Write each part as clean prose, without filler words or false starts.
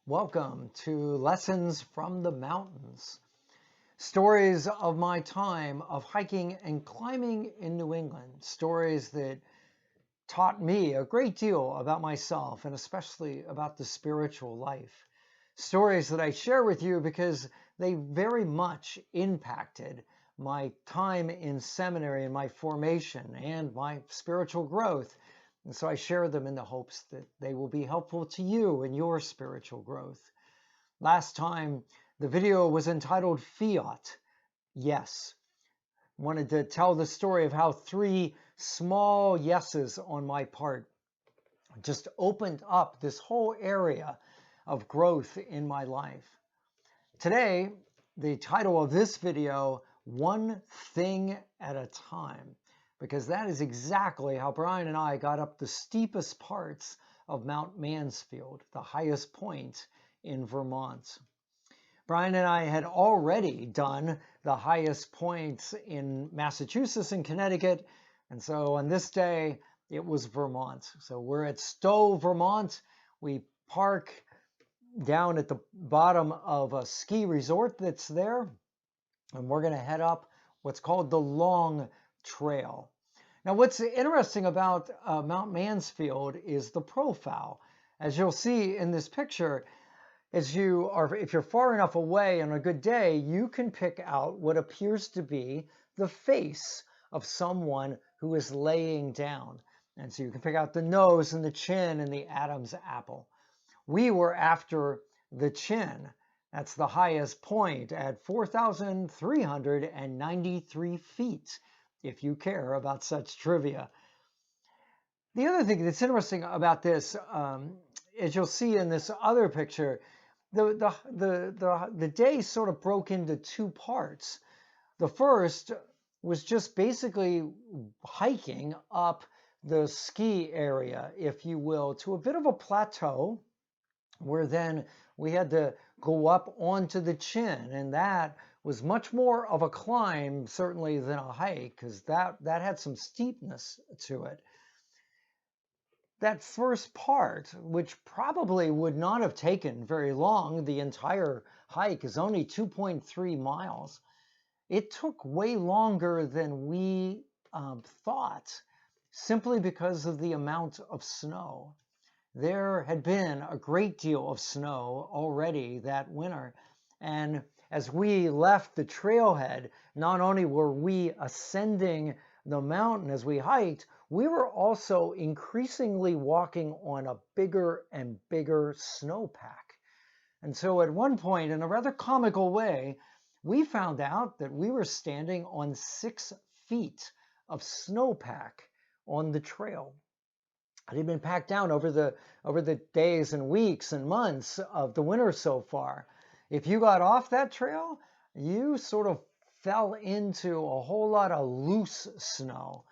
Welcome to Lessons from the Mountains. Stories of my time of hiking and climbing in New England. Stories that taught me a great deal about myself and especially about the spiritual life. Stories that I share with you because they very much impacted my time in seminary and my formation and my spiritual growth. And so I share them in the hopes that they will be helpful to you in your spiritual growth. Last time, the video was entitled Fiat. Yes. Wanted to tell the story of how 3 small yeses on my part just opened up this whole area of growth in my life. Today, the title of this video, One Thing at a Time, because that is exactly how Brian and I got up the steepest parts of Mount Mansfield, the highest point in Vermont. Brian and I had already done the highest points in Massachusetts and Connecticut, and so on this day, it was Vermont. So we're at Stowe, Vermont. We park down at the bottom of a ski resort that's there, and we're going to head up what's called the Long Trail. Now, what's interesting about Mount Mansfield is the profile. As you'll see in this picture, if you're far enough away on a good day, you can pick out what appears to be the face of someone who is laying down. And so you can pick out the nose and the chin and the Adam's apple. We were after the chin. That's the highest point at 4,393 feet, if you care about such trivia. The other thing that's interesting about this, as you'll see in this other picture, the day sort of broke into 2 parts. The first was just basically hiking up the ski area, if you will, to a bit of a plateau, where then we had to go up onto the chin, and that was much more of a climb, certainly, than a hike, because that had some steepness to it. That first part, which probably would not have taken very long, the entire hike is only 2.3 miles. It took way longer than we thought, simply because of the amount of snow. There had been a great deal of snow already that winter, and as we left the trailhead, not only were we ascending the mountain as we hiked, we were also increasingly walking on a bigger and bigger snowpack. And so at one point, in a rather comical way, we found out that we were standing on 6 feet of snowpack on the trail. It had been packed down over the days and weeks and months of the winter so far. If you got off that trail, you sort of fell into a whole lot of loose snow.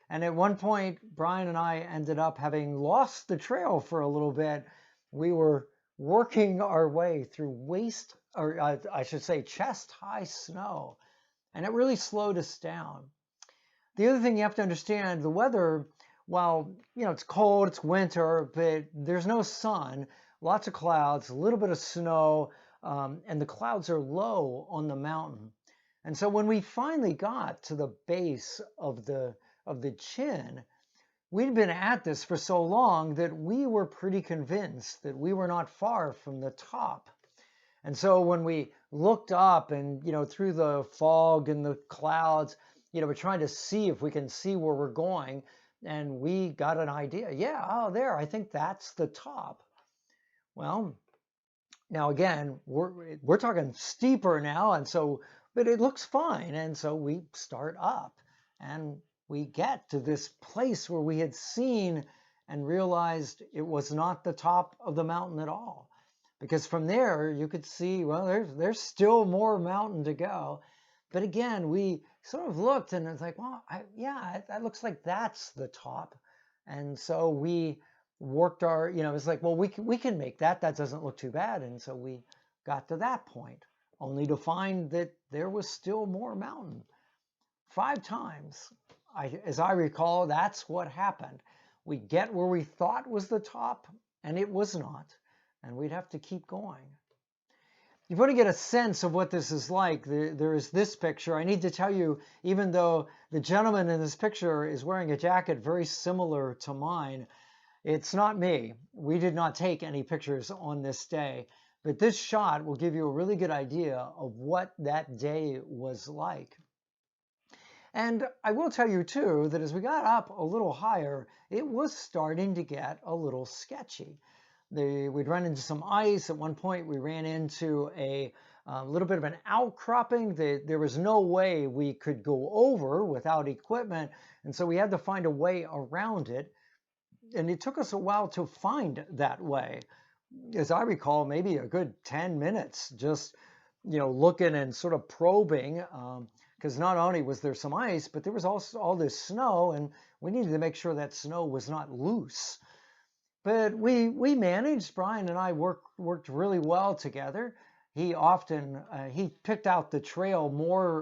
And at one point, Brian and I ended up having lost the trail for a little bit. We were working our way through chest-high snow, and it really slowed us down. The other thing you have to understand, the weather, while it's cold, it's winter, but there's no sun, lots of clouds, a little bit of snow, and the clouds are low on the mountain. And so when we finally got to the base of the chin, we'd been at this for so long that we were pretty convinced that we were not far from the top. And so when we looked up and, through the fog and the clouds, we're trying to see if we can see where we're going. And we got an idea. Yeah, oh, there, I think that's the top. Well, now again, we're talking steeper now, and so, but it looks fine. And so we start up, and we get to this place where we had seen and realized it was not the top of the mountain at all. Because from there, you could see, well, there's still more mountain to go. But again, we sort of looked, and it's like, well, that looks like that's the top. And so we worked it's like, well, we can make that. That doesn't look too bad. And so we got to that point, only to find that there was still more mountain. 5 times, as I recall, that's what happened. We get where we thought was the top, and it was not. and we'd have to keep going. If you want to get a sense of what this is like, there is this picture. I need to tell you, even though the gentleman in this picture is wearing a jacket very similar to mine, it's not me. We did not take any pictures on this day, but this shot will give you a really good idea of what that day was like. And I will tell you too, that as we got up a little higher, it was starting to get a little sketchy. We'd run into some ice. At one point, we ran into a little bit of an outcropping that there was no way we could go over without equipment. And so we had to find a way around it. And it took us a while to find that way. As I recall, maybe a good 10 minutes just, looking and sort of probing, because not only was there some ice, but there was also all this snow, and we needed to make sure that snow was not loose. But we managed. Brian and I worked really well together. He often he picked out the trail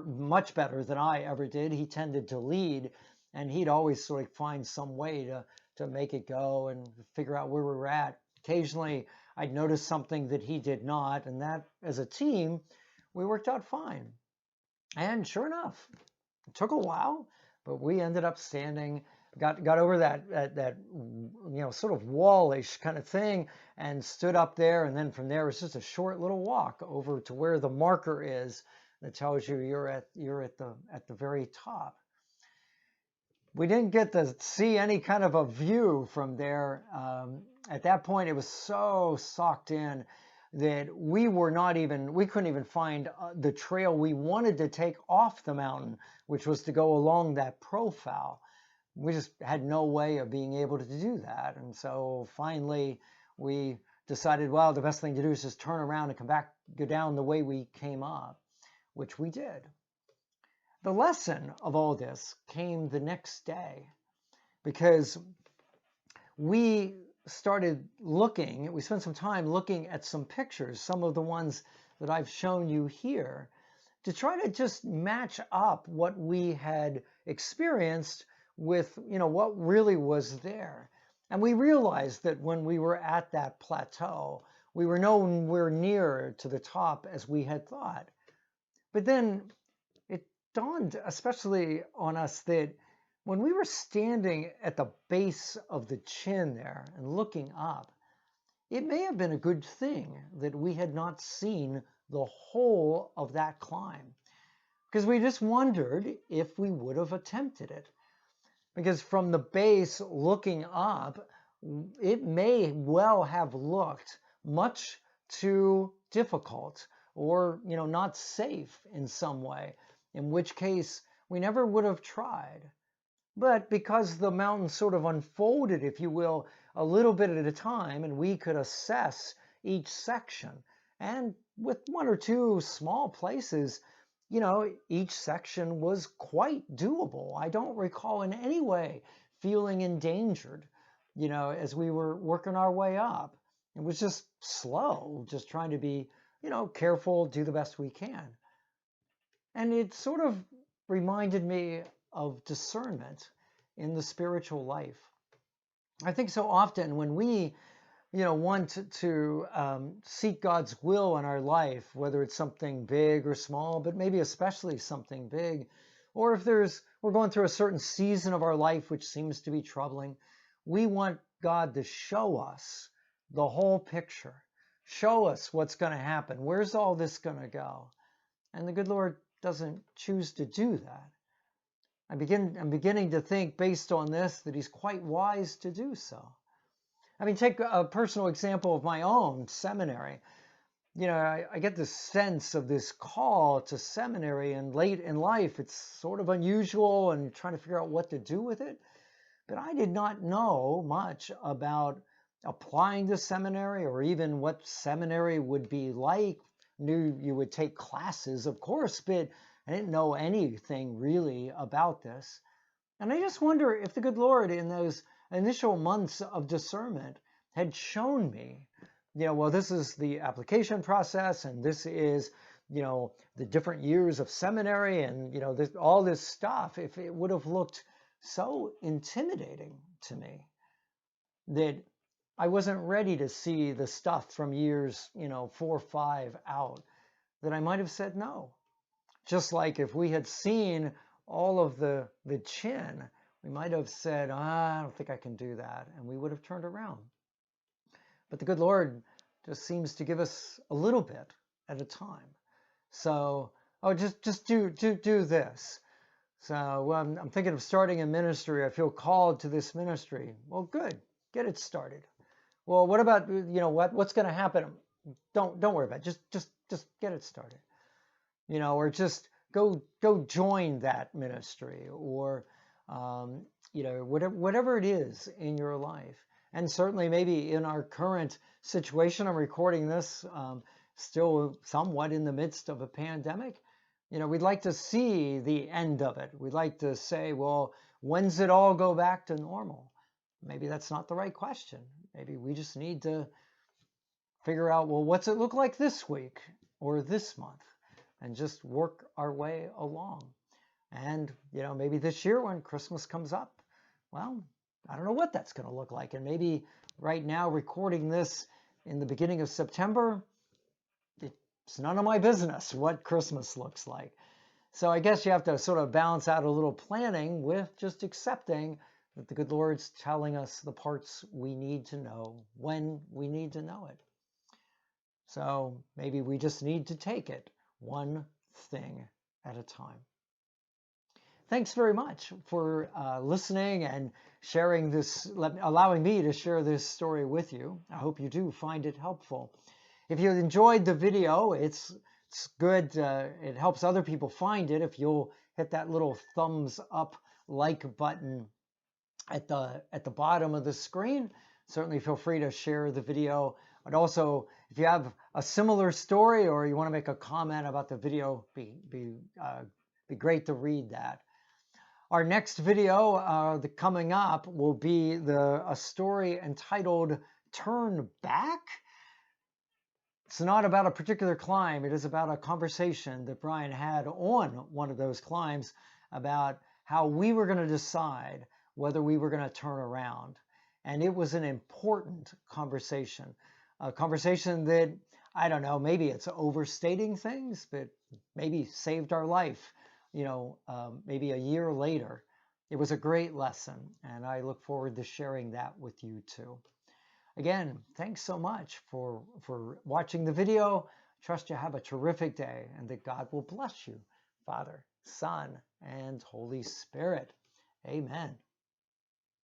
much better than I ever did. He tended to lead, and he'd always sort of find some way to make it go and figure out where we were at. Occasionally, I'd notice something that he did not, and that, as a team, we worked out fine. And sure enough, it took a while, but we ended up standing. Got over that sort of wallish kind of thing and stood up there, and then from there it was just a short little walk over to where the marker is that tells you you're at the very top. We didn't get to see any kind of a view from there. At that point, it was so socked in that we couldn't even find the trail we wanted to take off the mountain, which was to go along that profile. We just had no way of being able to do that. And so finally we decided, well, the best thing to do is just turn around and go down the way we came up, which we did. The lesson of all this came the next day, because we spent some time looking at some pictures, some of the ones that I've shown you here, to try to just match up what we had experienced with what really was there. And we realized that when we were at that plateau, we were nowhere near to the top as we had thought. But then it dawned especially on us that when we were standing at the base of the chin there and looking up, it may have been a good thing that we had not seen the whole of that climb, because we just wondered if we would have attempted it. Because from the base looking up, it may well have looked much too difficult or, not safe in some way, in which case we never would have tried. But because the mountain sort of unfolded, if you will, a little bit at a time, and we could assess each section, and with one or two small places, each section was quite doable. I don't recall in any way feeling endangered, as we were working our way up. It was just slow, just trying to be, careful, do the best we can. And it sort of reminded me of discernment in the spiritual life. I think so often when we want to seek God's will in our life, whether it's something big or small, but maybe especially something big, or if we're going through a certain season of our life which seems to be troubling, we want God to show us the whole picture, show us what's going to happen, where's all this going to go? And the good Lord doesn't choose to do that. I'm beginning to think, based on this, that he's quite wise to do so. I mean, take a personal example of my own seminary. I get this sense of this call to seminary, and late in life, it's sort of unusual and trying to figure out what to do with it. But I did not know much about applying to seminary or even what seminary would be like. Knew you would take classes, of course, but I didn't know anything really about this. And I just wonder if the good Lord, in those initial months of discernment, had shown me, well, this is the application process, and this is, the different years of seminary, and, all this stuff, if it would have looked so intimidating to me that I wasn't ready to see the stuff from years, 4 or 5 out, that I might have said no. Just like if we had seen all of the chin, we might have said, I don't think I can do that, and we would have turned around. But the good Lord just seems to give us a little bit at a time. So, just do this. So I'm thinking of starting a ministry. I feel called to this ministry. Well, good, get it started. Well, what about, what's going to happen? Don't worry about it. Just get it started. Or just go join that ministry, or whatever it is in your life. And certainly maybe in our current situation, I'm recording this still somewhat in the midst of a pandemic. We'd like to see the end of it. We'd like to say, well, when's it all go back to normal? Maybe that's not the right question. Maybe we just need to figure out, well, what's it look like this week or this month? And just work our way along. And, maybe this year when Christmas comes up, well, I don't know what that's going to look like. And maybe right now, recording this in the beginning of September, it's none of my business what Christmas looks like. So I guess you have to sort of balance out a little planning with just accepting that the good Lord's telling us the parts we need to know when we need to know it. So maybe we just need to take it one thing at a time. Thanks very much for listening and sharing this, allowing me to share this story with you. I hope you do find it helpful. If you enjoyed the video, it's good. It helps other people find it if you'll hit that little thumbs up like button at the bottom of the screen. Certainly feel free to share the video. And also, if you have a similar story or you want to make a comment about the video, be great to read that. Our next video coming up will be a story entitled Turn Back. It's not about a particular climb. It is about a conversation that Brian had on one of those climbs about how we were going to decide whether we were going to turn around. And it was an important conversation. A conversation that, I don't know, maybe it's overstating things, but maybe saved our life, maybe a year later. It was a great lesson, and I look forward to sharing that with you too. Again, thanks so much for watching the video. Trust you have a terrific day, and that God will bless you, Father, Son, and Holy Spirit. Amen.